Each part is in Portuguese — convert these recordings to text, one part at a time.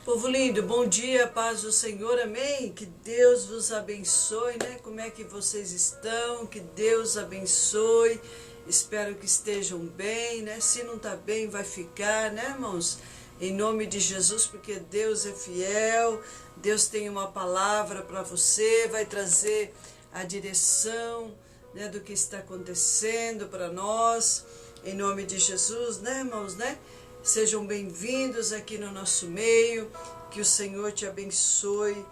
Povo lindo, bom dia, paz do Senhor, amém? Que Deus vos abençoe, né? Como é que vocês estão? Que Deus abençoe. Espero que estejam bem, né? Se não está bem, vai ficar, né, irmãos? Em nome de Jesus, porque Deus é fiel, Deus tem uma palavra para você, vai trazer a direção, né, do que está acontecendo para nós, em nome de Jesus, né, irmãos, né? Sejam bem-vindos aqui no nosso meio, que o Senhor te abençoe,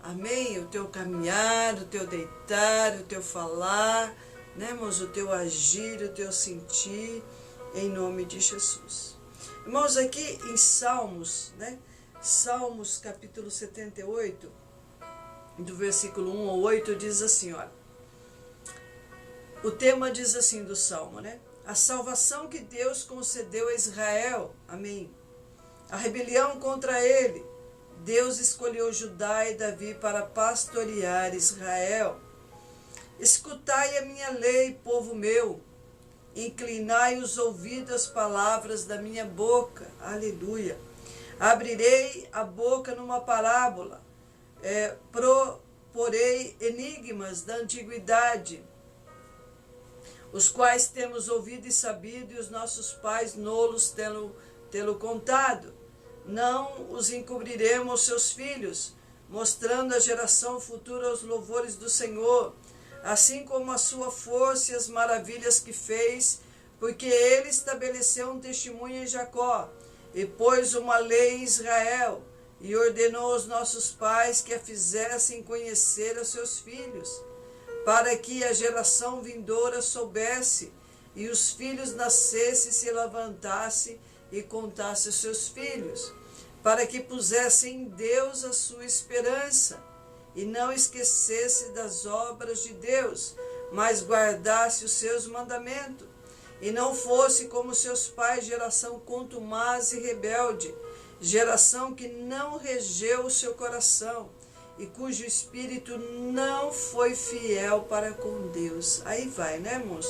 amém? O teu caminhar, o teu deitar, o teu falar, né, irmãos? O teu agir, o teu sentir, em nome de Jesus. Irmãos, aqui em Salmos, né? Salmos capítulo 78, do versículo 1 ao 8, diz assim, olha. O tema diz assim do Salmo, né? A salvação que Deus concedeu a Israel, amém. A rebelião contra ele, Deus escolheu Judá e Davi para pastorear Israel. Escutai a minha lei, povo meu, inclinai os ouvidos às palavras da minha boca, aleluia. Abrirei a boca numa parábola, proporei enigmas da antiguidade, os quais temos ouvido e sabido, e os nossos pais nolos tê-lo contado. Não os encobriremos seus filhos, mostrando à geração futura os louvores do Senhor, assim como a sua força e as maravilhas que fez, porque ele estabeleceu um testemunho em Jacó, e pôs uma lei em Israel, e ordenou aos nossos pais que a fizessem conhecer aos seus filhos, para que a geração vindoura soubesse, e os filhos nascessem, se levantasse e contasse os seus filhos, para que pusessem em Deus a sua esperança, e não esquecesse das obras de Deus, mas guardasse os seus mandamentos, e não fosse como seus pais, geração contumaz e rebelde, geração que não regeu o seu coração, e cujo espírito não foi fiel para com Deus. Aí vai, né, irmãos?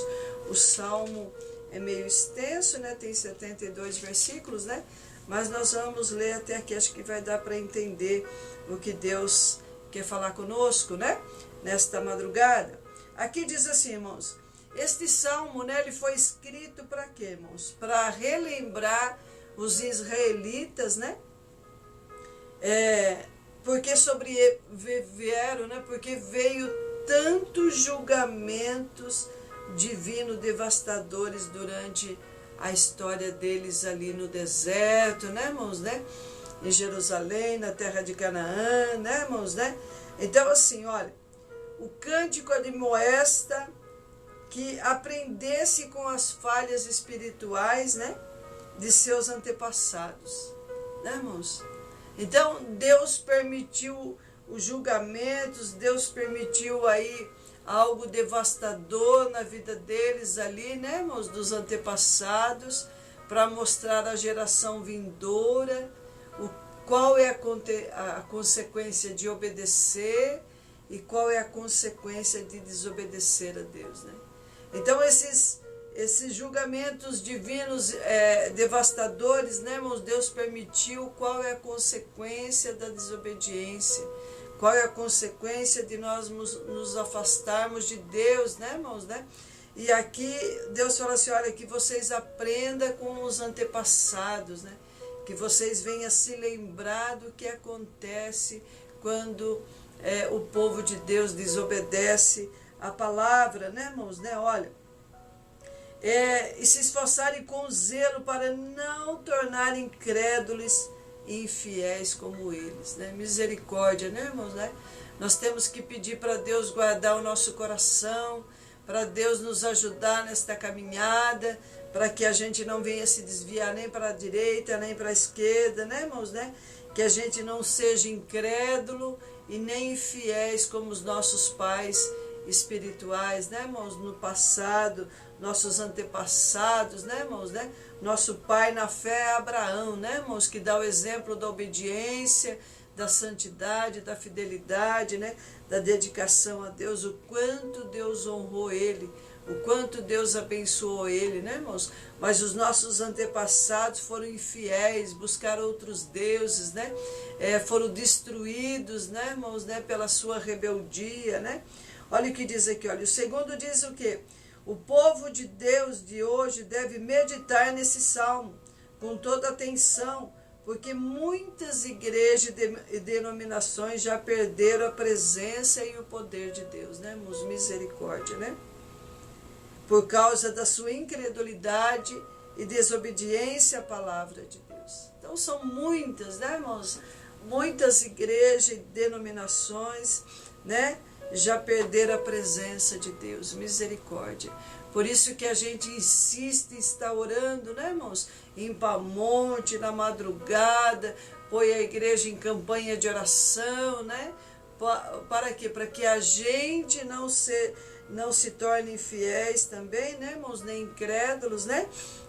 O Salmo é meio extenso, né? Tem 72 versículos, né? Mas nós vamos ler até aqui, acho que vai dar para entender o que Deus quer falar conosco, né? Nesta madrugada. Aqui diz assim, irmãos, este Salmo, né, ele foi escrito para quê, irmãos? Para relembrar os israelitas, né? Porque sobrevieram, né? Porque veio tantos julgamentos divinos devastadores durante a história deles ali no deserto, né, irmãos, né? Em Jerusalém, na terra de Canaã, né, irmãos, né? Então, assim, olha, o cântico admoesta que aprendesse com as falhas espirituais, né, de seus antepassados, né, irmãos? Então, Deus permitiu os julgamentos, Deus permitiu aí algo devastador na vida deles ali, né, irmãos, dos antepassados, para mostrar à geração vindoura qual é a consequência de obedecer e qual é a consequência de desobedecer a Deus, né? Então, esses julgamentos divinos devastadores, né, irmãos? Deus permitiu. Qual é a consequência da desobediência? Qual é a consequência de nós nos afastarmos de Deus, né, irmãos, né? E aqui Deus fala assim, olha, que vocês aprendam com os antepassados, né? Que vocês venham se lembrar do que acontece quando o povo de Deus desobedece a palavra, né, irmãos, né? Olha, e se esforçarem com zelo para não tornar incrédulos e infiéis como eles, né? Misericórdia, né, irmãos, né? Nós temos que pedir para Deus guardar o nosso coração, para Deus nos ajudar nesta caminhada, para que a gente não venha se desviar nem para a direita, nem para a esquerda, né, irmãos, né? Que a gente não seja incrédulo e nem infiéis como os nossos pais espirituais, né, irmãos, no passado, nossos antepassados, né, irmãos, né? Nosso pai na fé é Abraão, né, irmãos, que dá o exemplo da obediência, da santidade, da fidelidade, né, da dedicação a Deus, o quanto Deus honrou ele o quanto Deus abençoou ele, né, irmãos? Mas os nossos antepassados foram infiéis, buscaram outros deuses, né? Foram destruídos, né, irmãos, né, pela sua rebeldia, né? Olha o que diz aqui, olha, o segundo diz o quê? O povo de Deus de hoje deve meditar nesse salmo com toda atenção, porque muitas igrejas e denominações já perderam a presença e o poder de Deus, né, irmãos? Misericórdia, né? Por causa da sua incredulidade e desobediência à palavra de Deus. Então são muitas, né, irmãos? Muitas igrejas e denominações, né, já perderam a presença de Deus. Misericórdia. Por isso que a gente insiste em estar orando, né, irmãos? Em Pamonte, na madrugada, põe a igreja em campanha de oração, né? Para quê? Para que a gente não se torne infiéis também, né, irmãos? Nem incrédulos, né?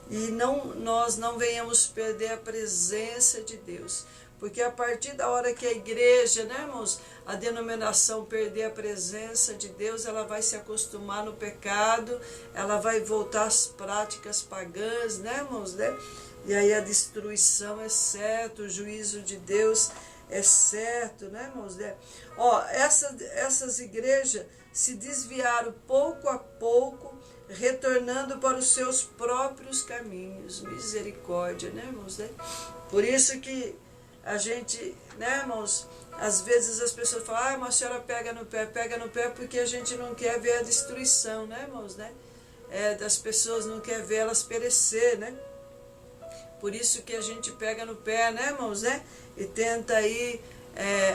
E nós não venhamos perder a presença de Deus. Porque a partir da hora que a igreja, né, irmãos, a denominação perder a presença de Deus, ela vai se acostumar no pecado, ela vai voltar às práticas pagãs, né, irmãos, né? E aí a destruição é certa, o juízo de Deus é certo, né, irmãos, né? Ó, essas igrejas se desviaram pouco a pouco, retornando para os seus próprios caminhos. Misericórdia, né, irmãos, né? Por isso que a gente, né, irmãos, às vezes as pessoas falam, mas a senhora pega no pé, porque a gente não quer ver a destruição, né, irmãos, né? Das pessoas, não quer ver elas perecer, né? Por isso que a gente pega no pé, né, irmãos, né? E tenta aí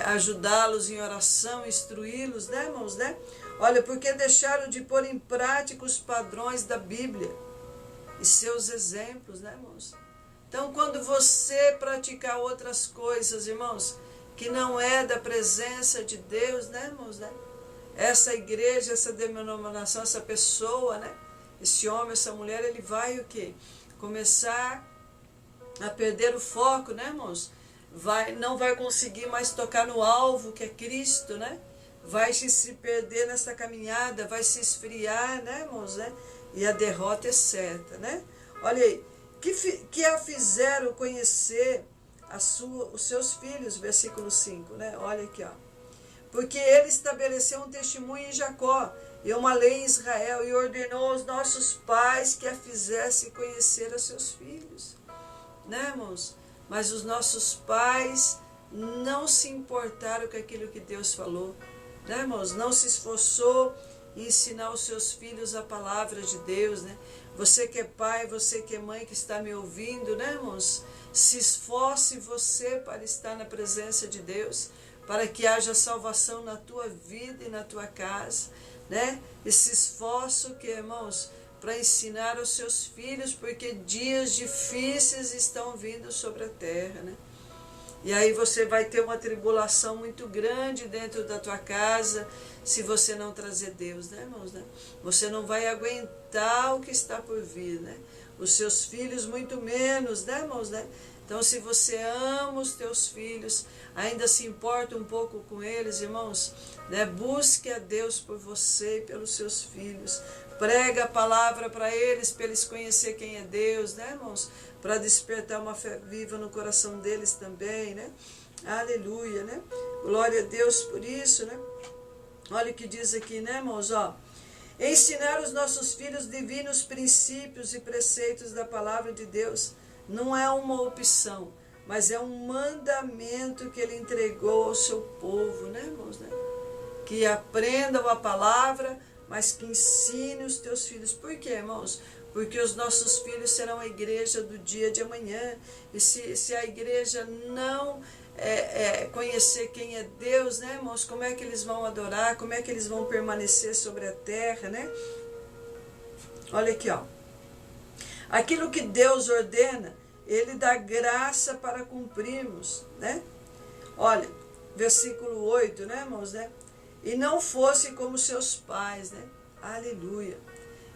ajudá-los em oração, instruí-los, né, irmãos, né? Olha, porque deixaram de pôr em prática os padrões da Bíblia e seus exemplos, né, irmãos? Então, quando você praticar outras coisas, irmãos, que não é da presença de Deus, né, irmãos, né? Essa igreja, essa denominação, essa pessoa, né? Esse homem, essa mulher, ele vai o quê? Começar a perder o foco, né, irmãos? Não vai conseguir mais tocar no alvo, que é Cristo, né? Vai se perder nessa caminhada, vai se esfriar, né, irmãos, né? E a derrota é certa, né? Olha aí. Que a fizeram conhecer os seus filhos, versículo 5, né? Olha aqui, ó. Porque ele estabeleceu um testemunho em Jacó e uma lei em Israel e ordenou aos nossos pais que a fizessem conhecer a seus filhos, né, irmãos? Mas os nossos pais não se importaram com aquilo que Deus falou, né, irmãos? Não se esforçou em ensinar os seus filhos a palavra de Deus, né? Você que é pai, você que é mãe que está me ouvindo, né, irmãos? Se esforce você para estar na presença de Deus, para que haja salvação na tua vida e na tua casa, né? Esse esforço que, irmãos, para ensinar aos seus filhos, porque dias difíceis estão vindo sobre a terra, né? E aí você vai ter uma tribulação muito grande dentro da tua casa, se você não trazer Deus, né, irmãos? Né? Você não vai aguentar o que está por vir, né? Os seus filhos muito menos, né, irmãos? Né? Então, se você ama os teus filhos, ainda se importa um pouco com eles, irmãos, né? Busque a Deus por você e pelos seus filhos. Prega a palavra para eles conhecer quem é Deus, né, irmãos? Para despertar uma fé viva no coração deles também, né? Aleluia, né? Glória a Deus por isso, né? Olha o que diz aqui, né, irmãos? Ó, ensinar os nossos filhos divinos princípios e preceitos da palavra de Deus não é uma opção, mas é um mandamento que ele entregou ao seu povo, né, irmãos? Né? Que aprendam a palavra, mas que ensine os teus filhos. Por quê, irmãos? Porque os nossos filhos serão a igreja do dia de amanhã. E se a igreja não conhecer quem é Deus, né, irmãos? Como é que eles vão adorar? Como é que eles vão permanecer sobre a terra, né? Olha aqui, ó. Aquilo que Deus ordena, Ele dá graça para cumprirmos, né? Olha, versículo 8, né, irmãos, né? E não fosse como seus pais, né? Aleluia.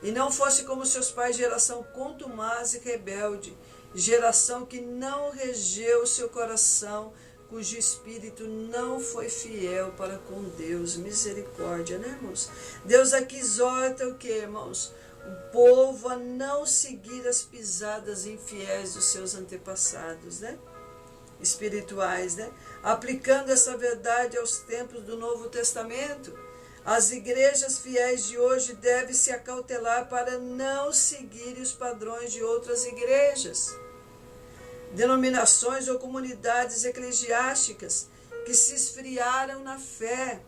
E não fosse como seus pais, geração contumaz e rebelde, geração que não regeu o seu coração cujo espírito não foi fiel para com Deus. Misericórdia, né, irmãos? Deus aqui exorta o que, irmãos? O povo a não seguir as pisadas infiéis dos seus antepassados, né? Espirituais, né? Aplicando essa verdade aos tempos do Novo Testamento, as igrejas fiéis de hoje devem se acautelar para não seguir os padrões de outras igrejas, denominações ou comunidades eclesiásticas que se esfriaram na fé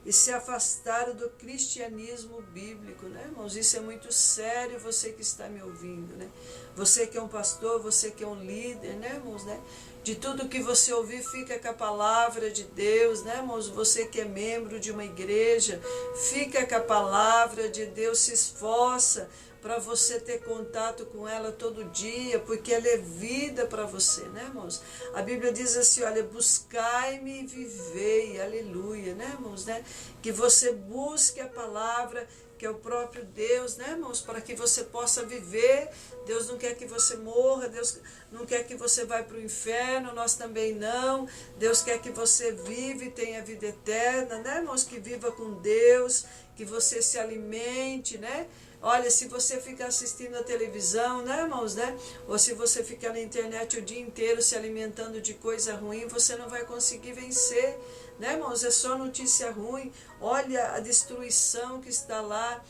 e se afastaram do cristianismo bíblico, né, irmãos? Isso é muito sério, você que está me ouvindo, né? Você que é um pastor, você que é um líder, né, irmãos, né? De tudo que você ouvir, fica com a palavra de Deus, né, irmãos? Você que é membro de uma igreja, fica com a palavra de Deus, se esforça para você ter contato com ela todo dia, porque ela é vida para você, né, irmãos? A Bíblia diz assim, olha, buscai-me e vivei, aleluia, né, irmãos, né? Que você busque a palavra, que é o próprio Deus, né, irmãos, para que você possa viver. Deus não quer que você morra, Deus não quer que você vá para o inferno, nós também não. Deus quer que você vive e tenha vida eterna, né, irmãos, que viva com Deus, que você se alimente, né? Olha, se você ficar assistindo a televisão, né, irmãos, né? Ou se você ficar na internet o dia inteiro se alimentando de coisa ruim, você não vai conseguir vencer, né, irmãos? É só notícia ruim. Olha a destruição que está lá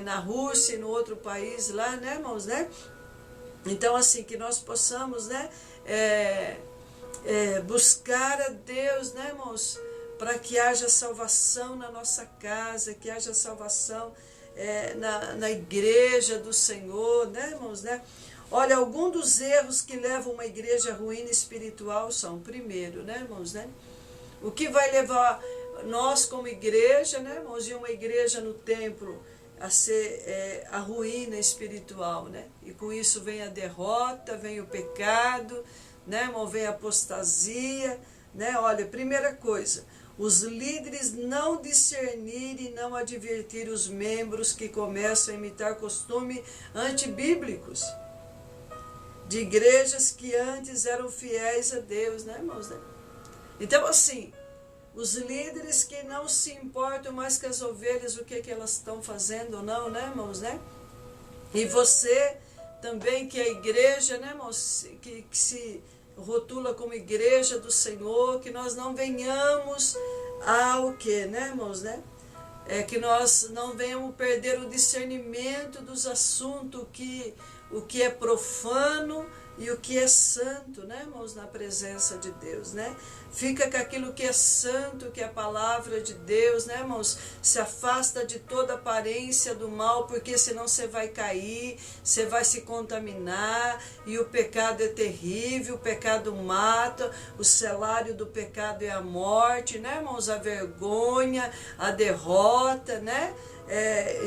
na Rússia e no outro país lá, né, irmãos, né? Então, assim, que nós possamos, né, buscar a Deus, né, irmãos, para que haja salvação na nossa casa, que haja salvação na igreja do Senhor, né, irmãos, né? Olha, alguns dos erros que levam uma igreja à ruína espiritual são, primeiro, né, irmãos, né? O que vai levar nós como igreja, né, irmãos, e uma igreja no templo a ser a ruína espiritual, né? E com isso vem a derrota, vem o pecado, né, irmão? Vem a apostasia, né? Olha, primeira coisa, os líderes não discernir e não advertir os membros que começam a imitar costumes antibíblicos de igrejas que antes eram fiéis a Deus, né, irmãos? Né? Então, assim, os líderes que não se importam mais com as ovelhas, o que elas estão fazendo ou não, né, irmãos? Né? E você também, que é a igreja, né, irmãos? Que se rotula como igreja do Senhor, que nós não venhamos ao que, né, irmãos, né? Que nós não venhamos perder o discernimento dos assuntos, o que é profano e o que é santo, né, irmãos, na presença de Deus, né? Fica com aquilo que é santo, que é a palavra de Deus, né, irmãos? Se afasta de toda aparência do mal, porque senão você vai cair, você vai se contaminar, e o pecado é terrível, o pecado mata, o salário do pecado é a morte, né, irmãos? A vergonha, a derrota, né?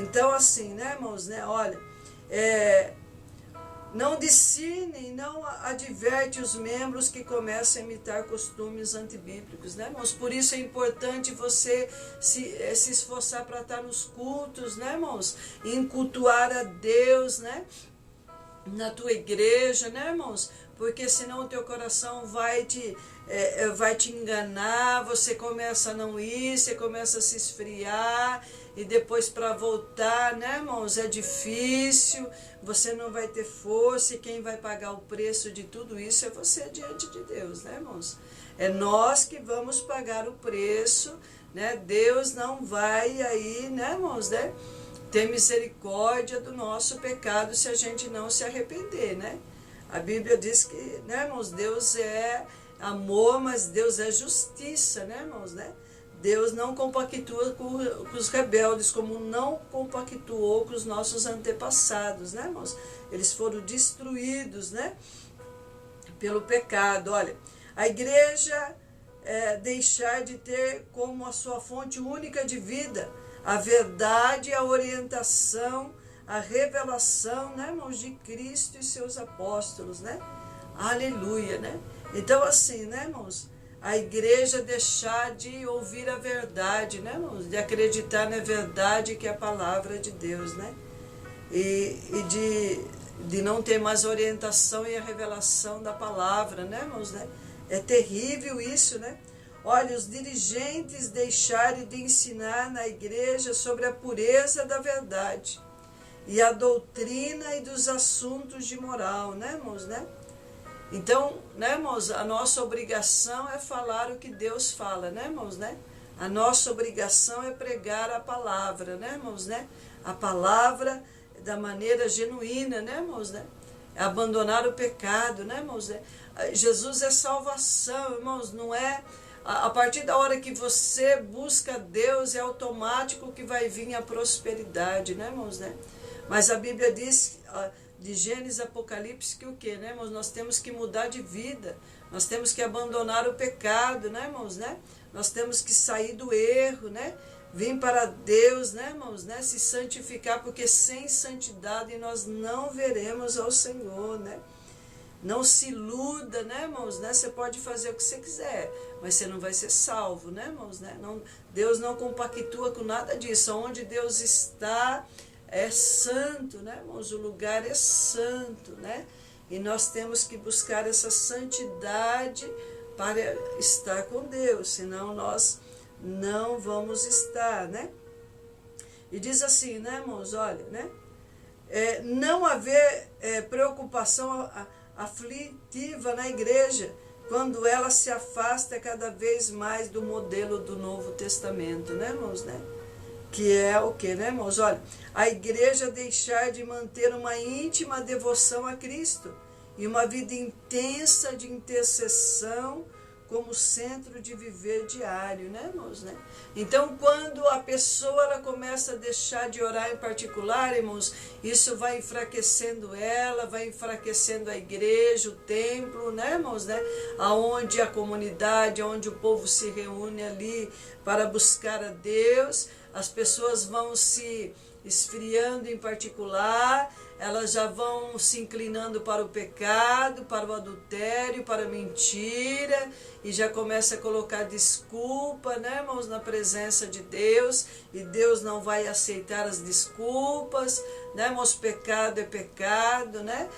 Então, assim, né, irmãos, né? Olha, não discerne, não adverte os membros que começam a imitar costumes antibíblicos, né, irmãos? Por isso é importante você se esforçar para estar nos cultos, né, irmãos? Em cultuar a Deus, né? Na tua igreja, né, irmãos? Porque senão o teu coração vai te enganar, você começa a não ir, você começa a se esfriar, e depois para voltar, né, irmãos, é difícil, você não vai ter força, e quem vai pagar o preço de tudo isso é você diante de Deus, né, irmãos? É nós que vamos pagar o preço, né? Deus não vai aí, né, irmãos, né, ter misericórdia do nosso pecado se a gente não se arrepender, né? A Bíblia diz que, né, irmãos, Deus é amor, mas Deus é justiça, né, irmãos, né? Deus não compactua com os rebeldes, como não compactuou com os nossos antepassados, né, irmãos? Eles foram destruídos, né, pelo pecado. Olha, a igreja deixar de ter como a sua fonte única de vida a verdade, a orientação, a revelação, né, irmãos, de Cristo e seus apóstolos, né? Aleluia, né? Então, assim, né, irmãos? A igreja deixar de ouvir a verdade, né, irmãos? De acreditar na verdade que é a palavra de Deus, né? E de não ter mais orientação e a revelação da palavra, né, irmãos? Né? É terrível isso, né? Olha, os dirigentes deixarem de ensinar na igreja sobre a pureza da verdade e a doutrina e dos assuntos de moral, né, irmãos, né? Então, né, irmãos, a nossa obrigação é falar o que Deus fala, né, irmãos, né? A nossa obrigação é pregar a palavra, né, irmãos, né? A palavra da maneira genuína, né, irmãos, né? Abandonar o pecado, né, irmãos, né? Jesus é salvação, irmãos, não é... A partir da hora que você busca Deus, é automático que vai vir a prosperidade, né, irmãos, né? Mas a Bíblia diz, de Gênesis a Apocalipse, que o quê, né, irmãos? Nós temos que mudar de vida, nós temos que abandonar o pecado, né, irmãos, né? Nós temos que sair do erro, né? Vir para Deus, né, irmãos, né? Se santificar, porque sem santidade nós não veremos ao Senhor, né? Não se iluda, né, irmãos, né? Você pode fazer o que você quiser, mas você não vai ser salvo, né, irmãos, né? Não, Deus não compactua com nada disso. Onde Deus está é santo, né, irmãos? O lugar é santo, né? E nós temos que buscar essa santidade para estar com Deus, senão nós não vamos estar, né? E diz assim, né, irmãos, olha, né? Não haver preocupação aflitiva na igreja, quando ela se afasta cada vez mais do modelo do Novo Testamento, né, irmãos, né? Que é o que, né, irmãos? Olha, a igreja deixar de manter uma íntima devoção a Cristo e uma vida intensa de intercessão como centro de viver diário, né, irmãos, né? Então, quando a pessoa ela começa a deixar de orar em particular, irmãos, isso vai enfraquecendo ela, vai enfraquecendo a igreja, o templo, né, irmãos, né? Aonde a comunidade, onde o povo se reúne ali para buscar a Deus, as pessoas vão se esfriando em particular, elas já vão se inclinando para o pecado, para o adultério, para a mentira, e já começa a colocar desculpa, né, irmãos, na presença de Deus, e Deus não vai aceitar as desculpas, né, irmãos? Pecado é pecado, né?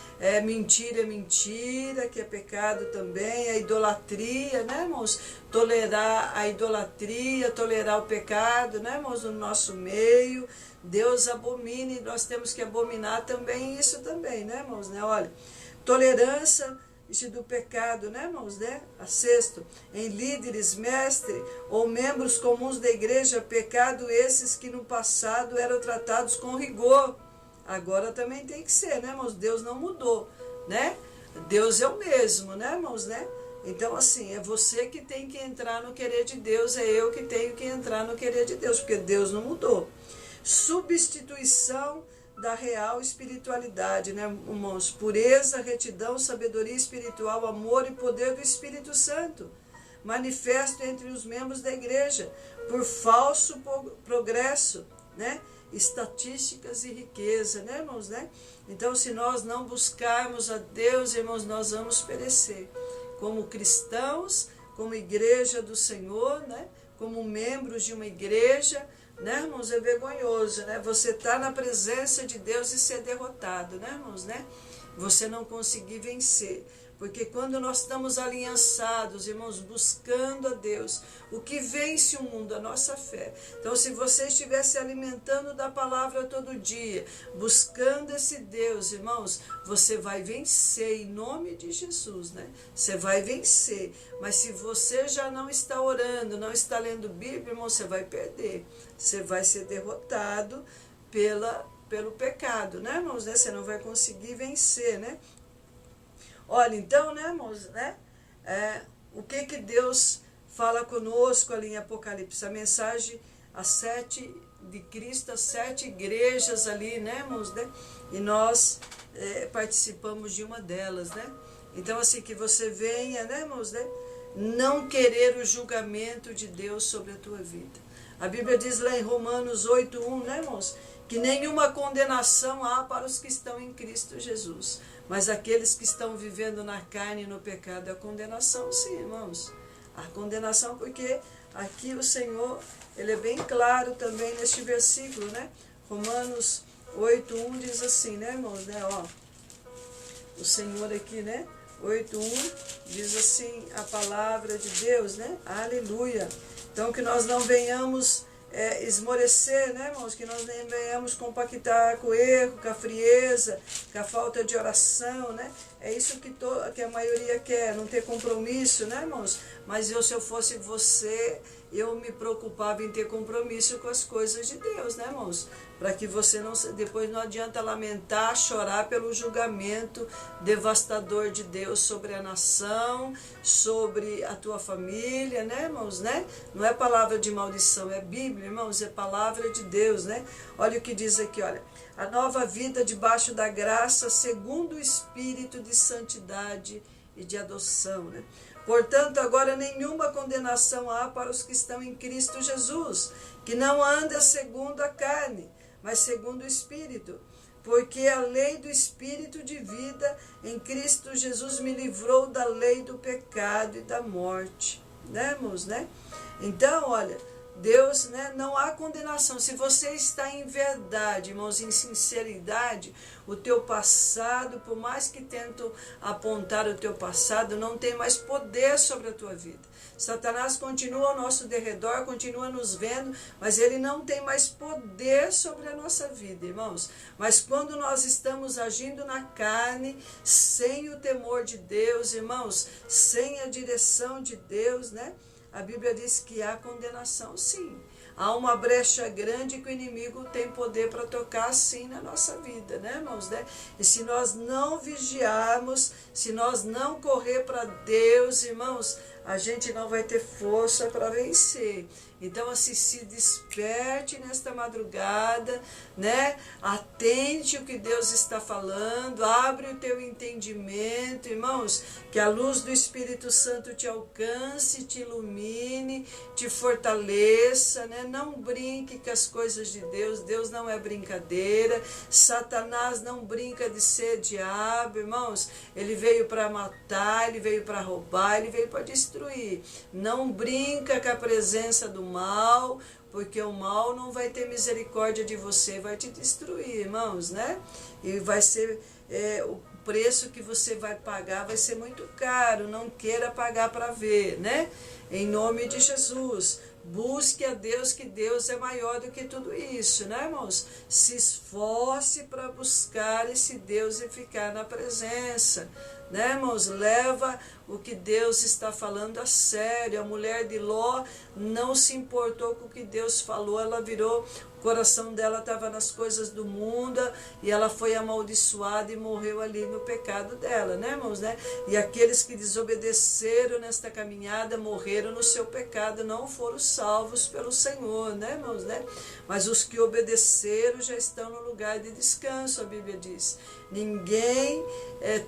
Mentira é mentira, que é pecado também, a idolatria, né, irmãos? Tolerar a idolatria, tolerar o pecado, né, irmãos, no nosso meio. Deus abomina e nós temos que abominar também isso também, né, irmãos, né? Olha, tolerância do pecado, né, irmãos, né? A sexto, em líderes, mestre ou membros comuns da igreja, pecado esses que no passado eram tratados com rigor. Agora também tem que ser, né, irmãos? Deus não mudou, né? Deus é o mesmo, né, irmãos, né? Então, assim, é você que tem que entrar no querer de Deus, é eu que tenho que entrar no querer de Deus, porque Deus não mudou. Substituição da real espiritualidade, né, irmãos? Pureza, retidão, sabedoria espiritual, amor e poder do Espírito Santo, manifesto entre os membros da igreja, por falso progresso, né? Estatísticas e riqueza, né, irmãos, né? Então, se nós não buscarmos a Deus, irmãos, nós vamos perecer. Como cristãos, como igreja do Senhor, né? Como membros de uma igreja, né, irmãos, é vergonhoso, né? Você está na presença de Deus e ser derrotado, né, irmãos, né? Você não conseguir vencer. Porque quando nós estamos aliançados, irmãos, buscando a Deus, o que vence o mundo? A nossa fé. Então, se você estiver se alimentando da palavra todo dia, buscando esse Deus, irmãos, você vai vencer em nome de Jesus, né? Você vai vencer. Mas se você já não está orando, não está lendo Bíblia, irmão, você vai perder. Você vai ser derrotado pelo pecado, né, irmãos? Né? Você não vai conseguir vencer, né? Olha, então, né, irmãos, né? O que Deus fala conosco ali em Apocalipse? A mensagem, as 7 de Cristo, as 7 igrejas ali, né, irmãos, né? E nós participamos de uma delas, né? Então, assim, que você venha, né, irmãos, né? Não querer o julgamento de Deus sobre a tua vida. A Bíblia diz lá em Romanos 8:1, né, irmãos? Que nenhuma condenação há para os que estão em Cristo Jesus. Mas aqueles que estão vivendo na carne e no pecado, a condenação, sim, irmãos. A condenação, porque aqui o Senhor, ele é bem claro também neste versículo, né? Romanos 8:1 diz assim, né, irmãos, né? Ó, o Senhor aqui, né? 8:1, diz assim a palavra de Deus, né? Aleluia. Então que nós não venhamos esmorecer, né, irmãos? Que nós nem venhamos compactar com o erro, com a frieza, com a falta de oração, né? É isso que a maioria quer, não ter compromisso, né, irmãos? Mas se eu fosse você, eu me preocupava em ter compromisso com as coisas de Deus, né, irmãos? Para que você depois não adianta lamentar, chorar pelo julgamento devastador de Deus sobre a nação, sobre a tua família, né, irmãos, né? Não é palavra de maldição, é Bíblia, irmãos, é palavra de Deus, né? Olha o que diz aqui, olha. A nova vida debaixo da graça, segundo o Espírito de santidade e de adoção, né? Portanto, agora nenhuma condenação há para os que estão em Cristo Jesus, que não anda segundo a carne, mas segundo o Espírito. Porque a lei do Espírito de vida em Cristo Jesus me livrou da lei do pecado e da morte. Né, irmãos, né? Então, olha, Deus, né, não há condenação. Se você está em verdade, irmãos, em sinceridade, o teu passado, por mais que tentam apontar o teu passado, não tem mais poder sobre a tua vida. Satanás continua ao nosso derredor, continua nos vendo, mas ele não tem mais poder sobre a nossa vida, irmãos. Mas quando nós estamos agindo na carne, sem o temor de Deus, irmãos, sem a direção de Deus, né? A Bíblia diz que há condenação, sim. Há uma brecha grande que o inimigo tem poder para tocar, sim, na nossa vida, né, irmãos? Né? E se nós não vigiarmos, se nós não correr para Deus, irmãos, a gente não vai ter força para vencer. Então, assim, se desperte nesta madrugada, né? Atente o que Deus está falando, abre o teu entendimento, irmãos, que a luz do Espírito Santo te alcance, te ilumine, te fortaleça, né? Não brinque com as coisas de Deus, Deus não é brincadeira, Satanás não brinca de ser diabo, irmãos, ele veio para matar, ele veio para roubar, ele veio para destruir. Não brinca com a presença do mal, porque o mal não vai ter misericórdia de você, vai te destruir, irmãos, né? E vai ser, o preço que você vai pagar vai ser muito caro, não queira pagar para ver, né? Em nome de Jesus, busque a Deus, que Deus é maior do que tudo isso, né, irmãos? Se esforce para buscar esse Deus e ficar na presença, né, irmãos? Leva o que Deus está falando a sério. A mulher de Ló não se importou com o que Deus falou, ela virou, o coração dela estava nas coisas do mundo e ela foi amaldiçoada e morreu ali no pecado dela, né, irmãos, né? E aqueles que desobedeceram nesta caminhada morreram no seu pecado, não foram salvos pelo Senhor, né, irmãos, né? Mas os que obedeceram já estão no lugar de descanso, a Bíblia diz. Ninguém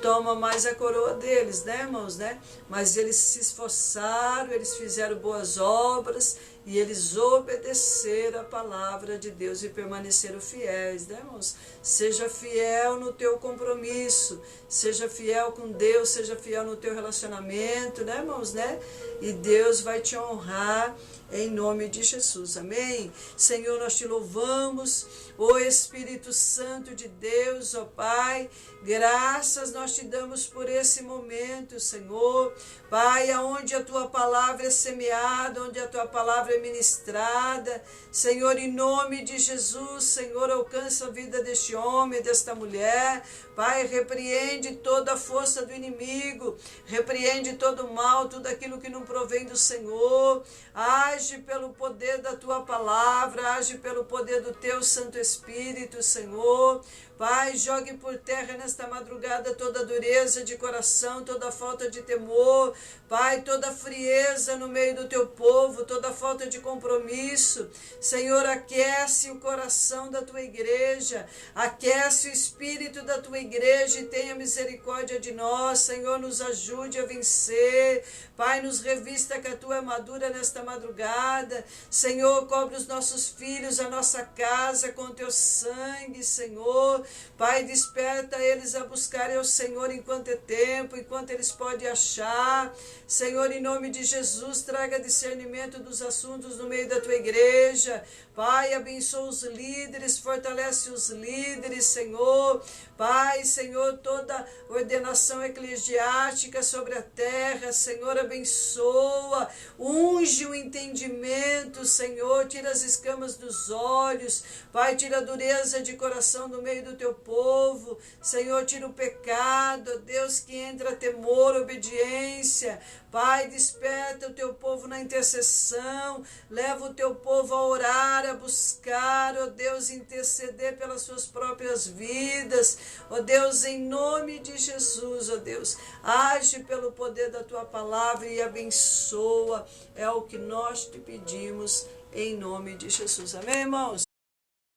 toma mais a coroa deles, né, irmãos, né? Mas eles se esforçaram, eles fizeram boas obras e eles obedeceram a palavra de Deus e permaneceram fiéis, né, irmãos? Seja fiel no teu compromisso, seja fiel com Deus, seja fiel no teu relacionamento, né, irmãos, né? E Deus vai te honrar em nome de Jesus, amém? Senhor, nós te louvamos, ó Espírito Santo de Deus, ó Pai, graças nós te damos por esse momento, Senhor, Pai, aonde a tua palavra é semeada, onde a tua palavra é ministrada, Senhor, em nome de Jesus, Senhor, alcança a vida deste homem, desta mulher, Pai, repreende toda a força do inimigo, repreende todo o mal, tudo aquilo que não provém do Senhor, age pelo poder da tua palavra, age pelo poder do teu Santo Espírito, Senhor. Pai, jogue por terra nesta madrugada toda dureza de coração, toda falta de temor, Pai, toda frieza no meio do teu povo, toda falta de compromisso. Senhor, aquece o coração da tua igreja, aquece o espírito da tua igreja e tenha misericórdia de nós. Senhor, nos ajude a vencer. Pai, nos revista com a tua armadura nesta madrugada. Senhor, cobre os nossos filhos, a nossa casa com o teu sangue, Senhor. Pai, desperta eles a buscarem ao Senhor enquanto é tempo, enquanto eles podem achar. Senhor, em nome de Jesus, traga discernimento dos assuntos no meio da tua igreja. Pai, abençoa os líderes, fortalece os líderes, Senhor. Pai, Senhor, toda ordenação eclesiástica sobre a terra, Senhor, abençoa, unge o entendimento, Senhor, tira as escamas dos olhos, Pai, tira a dureza de coração do meio do teu povo, Senhor, tira o pecado, Deus, que entra temor, obediência. Pai, desperta o teu povo na intercessão, leva o teu povo a orar, a buscar, ó Deus, interceder pelas suas próprias vidas, ó Deus, em nome de Jesus, ó Deus, age pelo poder da tua palavra e abençoa, é o que nós te pedimos, em nome de Jesus, amém, irmãos?